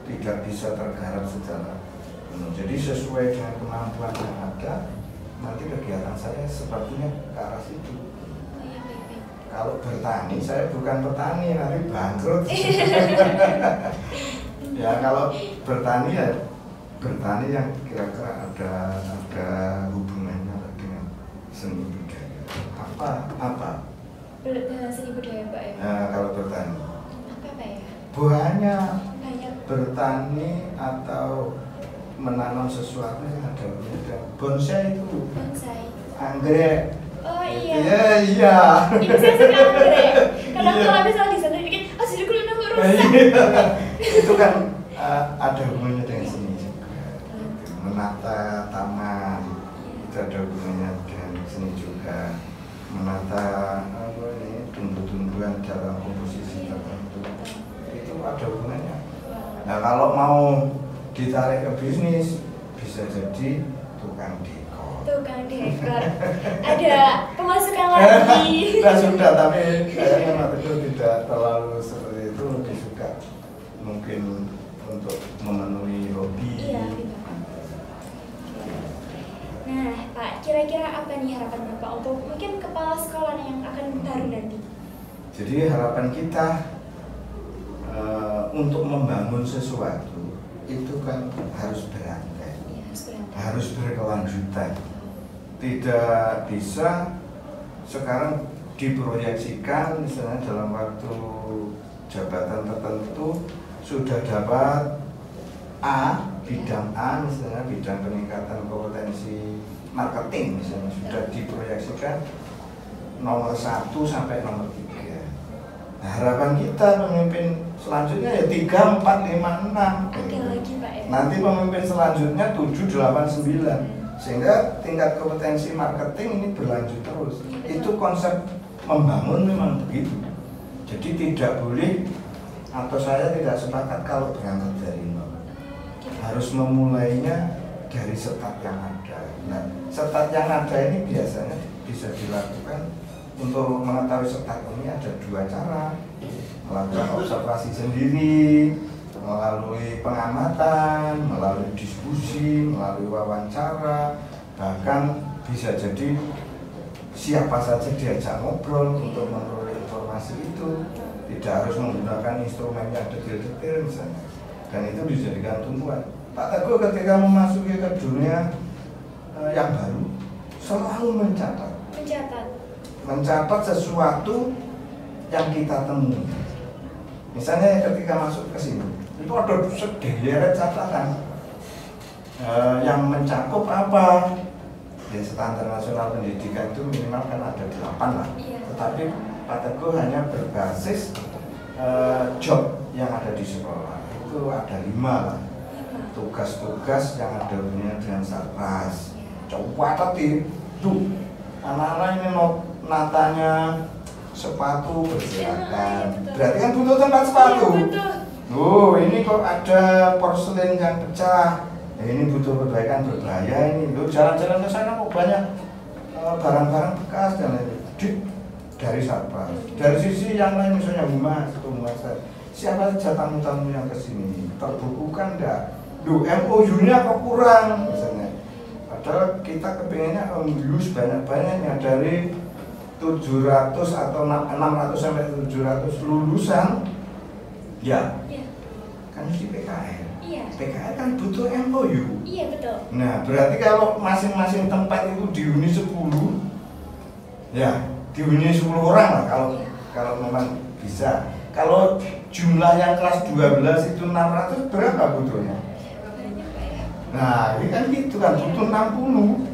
tidak bisa tergarap secara penuh. Jadi sesuai dengan kemampuan yang ada, nanti kegiatan saya sepertinya ke arah situ. Kalau bertani, saya bukan petani, nanti bangkrut. Ya kalau bertani ya bertani yang kira-kira ada hubungannya dengan seni budaya. Apa? Seni budaya Pak ya? Nah, kalau bertani. Apa Pak ya? Banyak. Bertani atau menanam sesuatu yang ada hubungannya. Bonsai itu. Bonsai. Anggrek. Oh iya. Iya. Ibu saya suka anggrek. Kadang kalau habis di sana bikin, jadi kulitnya kok rusak. Itu kan ada hubungannya dengan seni juga. Menata taman itu ada hubungannya dengan seni juga. Menata tumbuh-tumbuhan dalam komposisi tertentu kalau mau ditarik ke bisnis bisa jadi tukang dekor. Tukang dekor. Ada pemasukan lagi. Nah, sudah, tapi kayaknya Pak Teguh tidak terlalu seperti itu, lebih suka mungkin untuk memenuhi hobi. Iya, betul. Nah, Pak, kira-kira apa nih harapan Bapak untuk mungkin kepala sekolah yang akan baru nanti? Jadi harapan kita untuk membangun sesuatu itu kan harus berantai, Ya, harus berkelanjutan. Tidak bisa sekarang diproyeksikan misalnya dalam waktu jabatan tertentu sudah dapat A, bidang A misalnya bidang peningkatan kompetensi marketing misalnya sudah diproyeksikan nomor 1 sampai nomor 3. Nah, harapan kita pemimpin selanjutnya ya 3, 4, 5, 6. Ada lagi Pak ya? Nanti pemimpin selanjutnya 7, 8, 9. Sehingga tingkat kompetensi marketing ini berlanjut terus. Itu konsep membangun memang begitu. Jadi tidak boleh, atau saya tidak sepakat kalau berangkat dari nol. Harus memulainya dari setat yang ada. Nah, setat yang ada ini biasanya bisa dilakukan. Untuk mengetahui setat ini ada 2 cara, melakukan observasi sendiri, melalui pengamatan, melalui diskusi, melalui wawancara, bahkan bisa jadi siapa saja diajak ngobrol untuk memperoleh informasi itu, tidak harus menggunakan instrumen yang detail-detail misalnya, dan itu dijadikan tumpuan. Pak Teguh ketika memasuki ke dunia yang baru selalu mencatat sesuatu yang kita temui. Misalnya ketika masuk ke sini, itu ada sederet catatan yang mencakup apa? Ya, standar nasional pendidikan itu minimal kan ada 8 lah. Tetapi Pak Teguh hanya berbasis job yang ada di sekolah. Itu ada 5 lah. Tugas-tugas yang ada hubungannya dengan Sarpas. Coba tadi tuh anak-anak ini natanya sepatu berserakan. Berarti kan butuh tempat sepatu. Oh, ini kok ada porselen yang pecah. Ini butuh perbaikan berbahaya ini. Loh, jalan-jalan ke sana kok banyak barang-barang bekas dan lain-lain. Dari Sarpas. Dari sisi yang lain misalnya humas, siapa saja tamu-tamu yang kesini terbukukan enggak? Loh, MOU-nya kok kurang misalnya. Padahal kita kepinginnya MOU sebanyak-banyaknya dari 700 atau 600 sampai 700 lulusan, ya, kan di PKL. PKL kan butuh MOU. Iya, betul. Nah, berarti kalau masing-masing tempat itu dihuni 10, ya, dihuni 10 orang lah kalau memang bisa. Kalau jumlah yang kelas 12 itu 600, berapa butuhnya? Nah, ini kan gitu kan, butuh 60.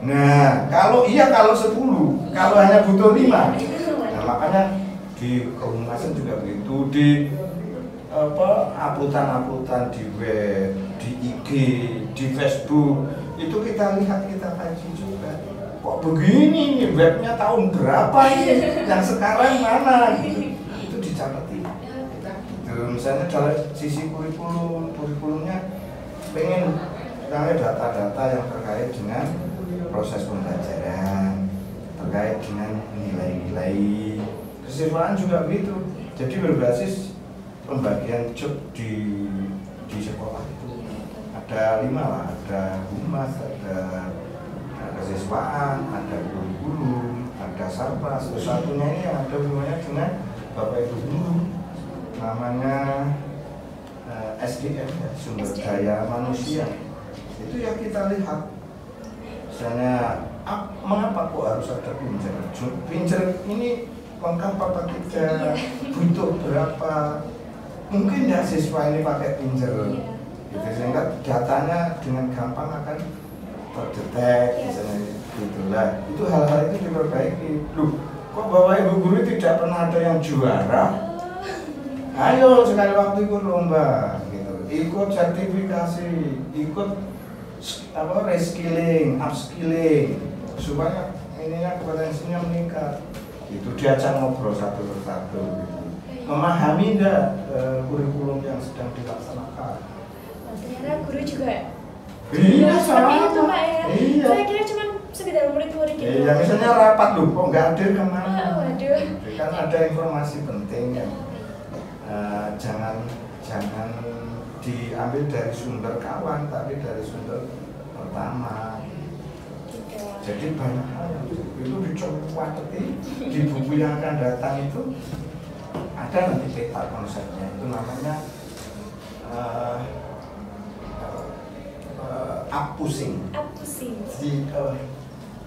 Nah, kalau 10, kalau hanya butuh 5. Nah, makanya di kehumasan juga begitu, di aputan-aputan di web, di IG, di Facebook, itu kita lihat, kita kaji juga. Kok begini nih, webnya tahun berapa ini, yang sekarang mana gitu. Itu dicatati. Gitu. Misalnya dari sisi kurikulumnya pengen data-data yang terkait dengan proses pembelajaran, terkait dengan nilai-nilai. Kesiswaan juga begitu. Jadi berbasis pembagian job di sekolah itu ada 5 lah, ada humas, ada kesiswaan, ada kurikulum, ada Sarpas. Satunya ini yang ada hubungannya dengan Bapak Ibu guru, namanya SDM, sumber daya manusia. Itu yang kita lihat. Misalnya, mengapa kok harus ada pincer? Pincer ini lengkap apa tidak? Butuh berapa? Mungkin ya siswa ini pakai pincer, gitu, sehingga datanya dengan gampang akan terdetek, misalnya gitulah. Itu hal-hal itu diperbaiki. Loh, kok Bapak Ibu guru tidak pernah ada yang juara? Ayo sekali waktu ikut lomba, gitu. Ikut sertifikasi, ikut reskilling, upskilling, supaya ininya kompetensinya meningkat. Itu diajak ngobrol satu persatu, gitu. memahami enggak kurikulum yang sedang dilaksanakan. Nah, ternyata guru juga Iya, seperti sama. itu Pak ya. Iya. Saya kira cuma sekedar murid-murid gitu. Iya, misalnya rapat loh, kok nggak hadir kemana? Waduh. Kan ada informasi penting yang jangan diambil dari sumber kawan, tapi dari sumber pertama. Gitu. Jadi banyak hal yang itu dicoba di buku yang akan datang itu ada nanti peta konsepnya, itu namanya up pushing. Jadi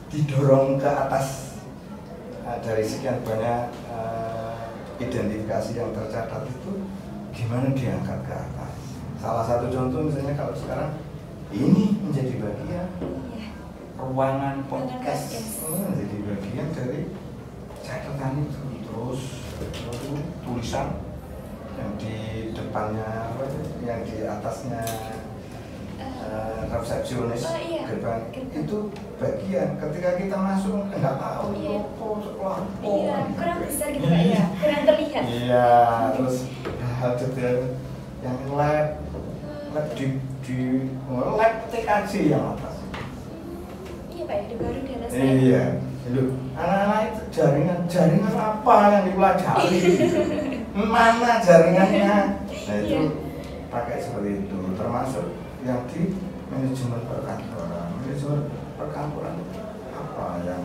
didorong ke atas dari sekian banyak identifikasi yang tercatat itu gimana diangkat ke atas. Salah satu contoh misalnya kalau sekarang ini menjadi bagian ruangan podcast ini menjadi bagian dari catatan itu, terus tulisan yang di depannya yang di atasnya resepsionis gerbang itu bagian ketika kita masuk nggak tahu kurang besar gitu Pak ya, kurang terlihat. Iya, terus hal detail yang lab di lab TKJ yang atas. Iya Pak ya, di baru di atas. Iya, itu anak-anak itu jaringan apa yang dipelajari, mana jaringannya, nah itu pakai seperti itu, termasuk yang di manajemen perkantoran apa yang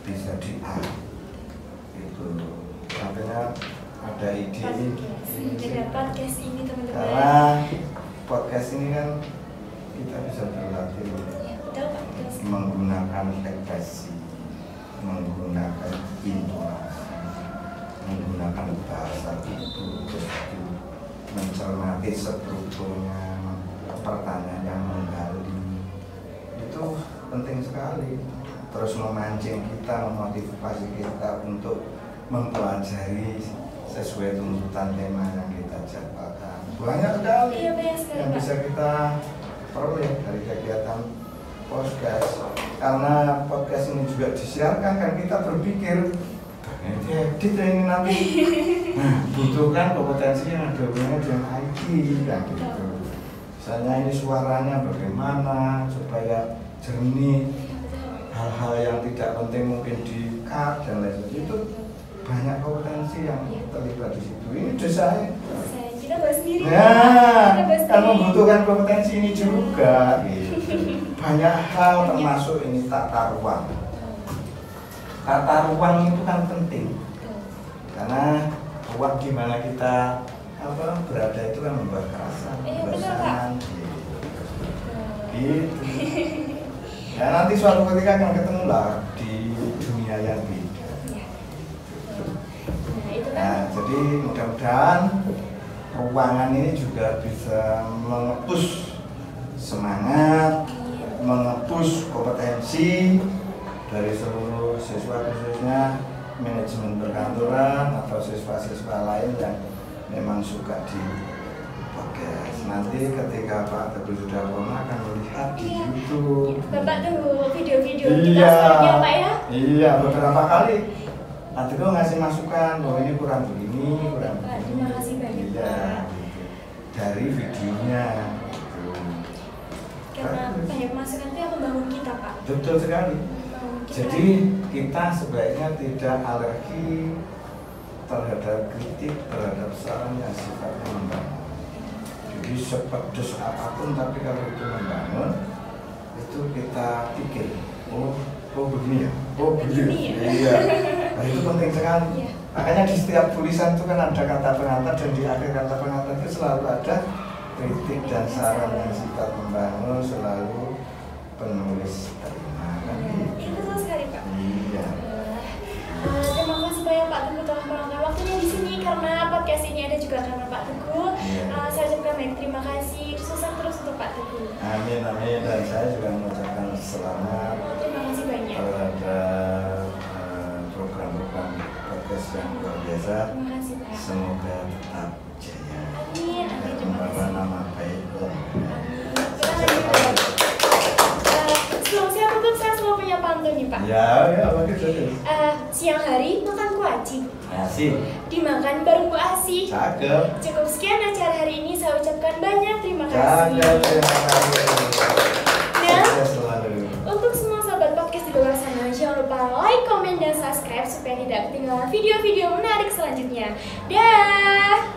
bisa itu artinya ada ide podcast ini teman-teman, karena podcast ini kan kita bisa berlatih menggunakan ekspresi, menggunakan intonasi, menggunakan bahasa itu mencermati strukturnya pertanyaan yang menggali itu penting sekali, terus memancing kita, memotivasi kita untuk mempelajari sesuai tuntutan tema yang kita jabarkan. Banyak sekali yang bisa kita peroleh dari kegiatan podcast. Karena podcast ini juga disiarkan, kan kita berpikir edit ini nanti butuhkan kompetensi yang ada hubungannya dengan IT kan gitu. Misalnya ini suaranya bagaimana supaya jernih, hal-hal yang tidak penting mungkin di cut dan lain sebagainya, itu banyak kompetensi yang terlibat di situ. Ini desain. Kita bahas sendiri. Nah, kan membutuhkan kompetensi ini juga. Gitu. Banyak hal termasuk ini tata ruang. Tata ruang itu kan penting. Karena ruang di mana kita berada itu kan membuat kerasan, kesan, gitu. Ya nanti suatu ketika akan ketemu lah di dunia yang beda. Nah, jadi mudah-mudahan ruangan ini juga bisa mengepus semangat, mengepus kompetensi dari seluruh siswa, khususnya manajemen perkantoran atau siswa-siswa lain yang memang suka di podcast. Nanti ketika Pak Teguh sudah pernah akan melihat di YouTube. Bapak tunggu video-video kita selanjutnya Pak ya? Iya, beberapa kali Pak Teguh ngasih masukan bahwa ini kurang begini, kurang begini. Terima kasih banyak Pak. Dari videonya. Karena banyak masukan itu yang membangun kita Pak. Betul sekali. Jadi kita sebaiknya tidak alergi terhadap kritik, terhadap saran yang sifatnya membangun. Jadi sepedes apapun, tapi kalau itu membangun, itu kita pikir, oh begini ya, oh begini. Iya, nah, itu penting sekali. Iya. Makanya di setiap tulisan itu kan ada kata pengantar, dan di akhir kata pengantar itu selalu ada kritik dan saran yang sifat membangun, selalu penulis terima. Itu betul sekali Pak. Iya. Terima kasih banyak Pak Teguh telah meluangkan waktunya di sini, karena podcast ini ada juga karena Pak Teguh. Saya ucapkan banyak terima kasih, sukses terus untuk Pak Teguh. Amin, amin, dan saya juga mengucapkan selamat. Terima kasih banyak Terhadap program-program podcast yang luar biasa. Terima kasih Pak. Semoga tetap jaya. Amin, amin. Terima Membawa kasih. nama baik. Sebelum saya tutup, saya selalu punya pantun nih Pak. Ya, bagus. Siang hari makan kuah wajib. Asik. Dimakan bareng Bu Asih. Cakep. Cukup sekian acara hari ini, saya ucapkan banyak terima kasih. Cakep, terima kasih. Dan Sukses selalu. untuk semua sahabat podcast di luar sana, jangan lupa like, komen, dan subscribe supaya tidak ketinggalan video-video menarik selanjutnya. Dah.